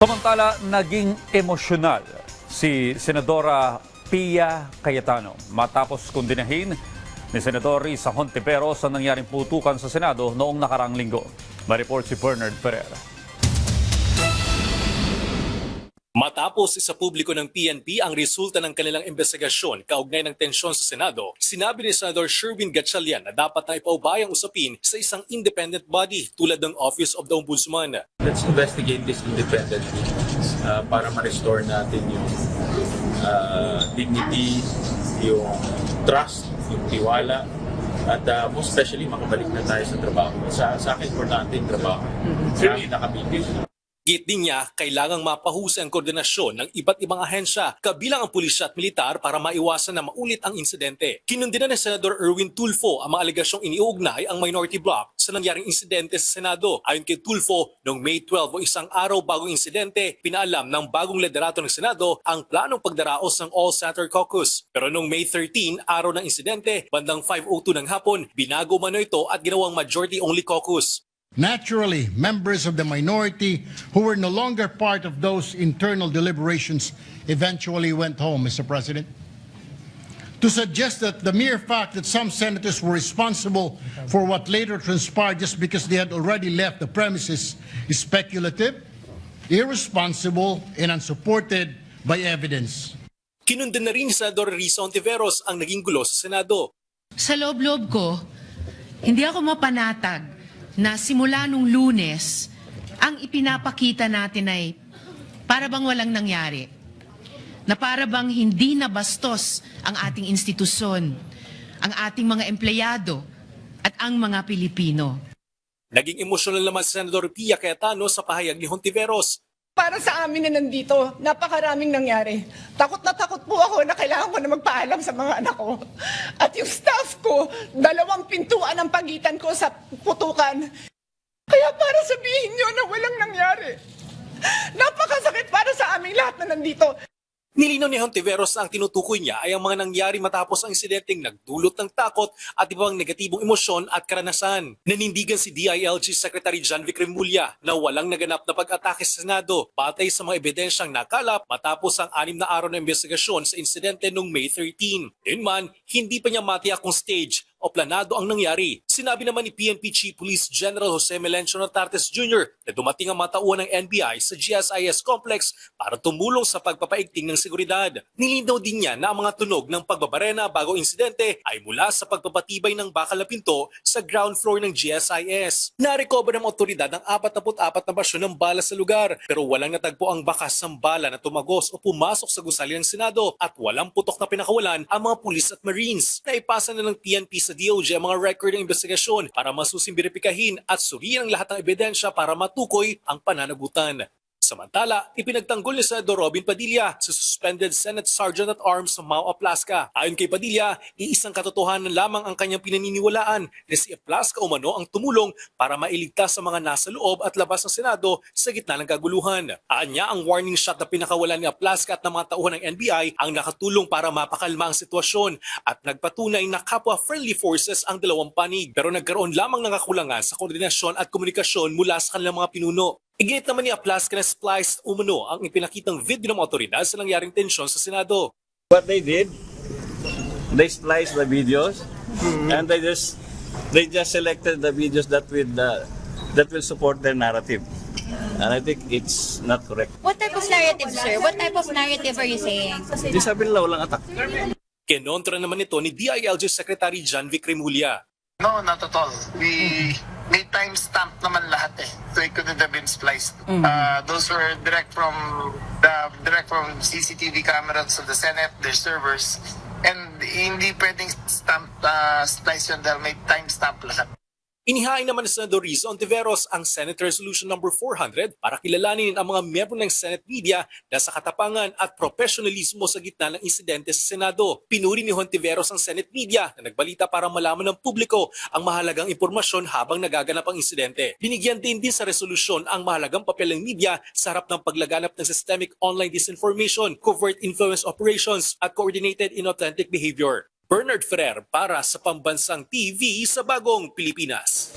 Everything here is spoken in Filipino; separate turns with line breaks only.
Samantala, naging emosyonal si Senadora Pia Cayetano matapos kondinahin ni Senador Risa Hontiveros ang nangyaring putukan sa Senado noong nakaraang linggo. Ma-report si Bernard Ferrer.
Matapos sa publiko ng PNP ang resulta ng kanilang investigasyon kaugnay ng tensyon sa Senado, sinabi ni Senador Sherwin Gatchalian na dapat na ipaubay ang usapin sa isang independent body tulad ng Office of the Ombudsman.
Let's investigate this independently para ma-restore natin yung dignity, yung trust, yung tiwala, at most especially makabalik na tayo sa trabaho. Sa akin, importante yung trabaho. Marami nakabigil.
Git din niya, kailangang mapahusay ang koordinasyon ng iba't ibang ahensya, kabilang ang pulisya at militar para maiwasan na maulit ang insidente. Kinundina ni Senador Erwin Tulfo ang mga alegasyong iniugnay ang minority bloc sa nangyaring insidente sa Senado. Ayon kay Tulfo, noong May 12 o isang araw bagong insidente, pinaalam ng bagong liderato ng Senado ang planong pagdaraos ng All-Senator Caucus. Pero noong May 13, araw ng insidente, bandang 5:02 ng hapon, binago mano ito at ginawang majority-only caucus.
Naturally, members of the minority who were no longer part of those internal deliberations eventually went home, Mr. President. To suggest that the mere fact that some senators were responsible for what later transpired just because they had already left the premises is speculative, irresponsible, and unsupported by evidence.
Kinundin na rin ni Senador Risa Hontiveros ang naging gulo sa Senado.
Sa loob-loob ko, hindi ako mapanatag na simula nung Lunes, ang ipinapakita natin ay para bang walang nangyari. Na para bang hindi nabastos ang ating institusyon, ang ating mga empleyado, at ang mga Pilipino.
Naging emosyonal naman si Senador Pia Cayetano sa pahayag ni Hontiveros.
Para sa amin na nandito, napakaraming nangyari. Takot na takot po ako na kailangan ko na magpaalam sa mga anak ko. At yung staff ko, 2 pintuan ang pagitan ko sa putukan. Kaya para sabihin nyo na walang nangyari. Napakasakit para sa aming lahat na nandito.
Nilinaw ni Hontiveros na ang tinutukoy niya ay ang mga nangyari matapos ang insidenteng nagdulot ng takot at ibang negatibong emosyon at karanasan. Nanindigan si DILG Secretary John Vic Remulla na walang naganap na pag-atake sa Senado batay sa mga ebidensyang nakalap matapos ang 6 na araw na investigasyon sa insidente noong May 13. Yunman, hindi pa niya matiyak kung stage o planado ang nangyari. Sinabi naman ni PNP Chief Police General Jose Melencio Nartates Jr. na dumating ang mga tauhan ng NBI sa GSIS complex para tumulong sa pagpapaigting ng seguridad. Nilinaw din niya na ang mga tunog ng pagbabarena bago insidente ay mula sa pagpapatibay ng bakal na pinto sa ground floor ng GSIS. Narecover ng otoridad ang 44 na basyo ng bala sa lugar pero walang natagpo ang bakas ng bala na tumagos o pumasok sa gusali ng Senado at walang putok na pinakawalan ang mga pulis at marines. Naipasa na ng PNP sa DOJ ang mga record ng investigasyon para masusing beripikahin at suriin ang lahat ng ebidensya para matukoy ang pananagutan. Samantala, ipinagtanggol ni Senador Robin Padilla sa suspended Senate Sergeant at Arms ng Mau Aplasca. Ayon kay Padilla, iisang katotohanan lamang ang kanyang pinaniniwalaan na si Aplasca umano ang tumulong para mailigtas sa mga nasa loob at labas ng Senado sa gitna ng kaguluhan. Anya ang warning shot na pinakawalan ni Aplasca at ng mga tauhan ng NBI ang nakatulong para mapakalma ang sitwasyon at nagpatunay na kapwa-friendly forces ang dalawang panig pero nagkaroon lamang ng kakulangan sa koordinasyon at komunikasyon mula sa kanilang mga pinuno. Iginit naman ni Aplasca na spliced umano ang ipinakitang video ng mga otoridad sa nangyaring tensyon sa Senado.
What they did, they spliced the videos and they just selected the videos that will support their narrative. And I think it's not correct.
What type of narrative, sir? What type of narrative are you saying?
Di sabi nila walang attack.
Kinontra naman ito ni DILG Secretary John Vic Remulla.
No, not at all. May timestamp naman lahat eh. So it couldn't have been spliced. Those were direct from CCTV cameras of the Senate, their servers. And hindi pwedeng splice yun dahil may timestamp lahat.
Inihain naman ni Senador Risa Hontiveros ang Senate Resolution No. 400 para kilalanin ang mga miyembro ng Senate media na sa katapangan at profesionalismo sa gitna ng insidente sa Senado. Pinuri ni Hontiveros ang Senate media na nagbalita para malaman ng publiko ang mahalagang impormasyon habang nagaganap ang insidente. Binigyan din sa resolusyon ang mahalagang papel ng media sa harap ng paglaganap ng systemic online disinformation, covert influence operations at coordinated inauthentic behavior. Bernard Ferrer para sa Pambansang TV sa Bagong Pilipinas.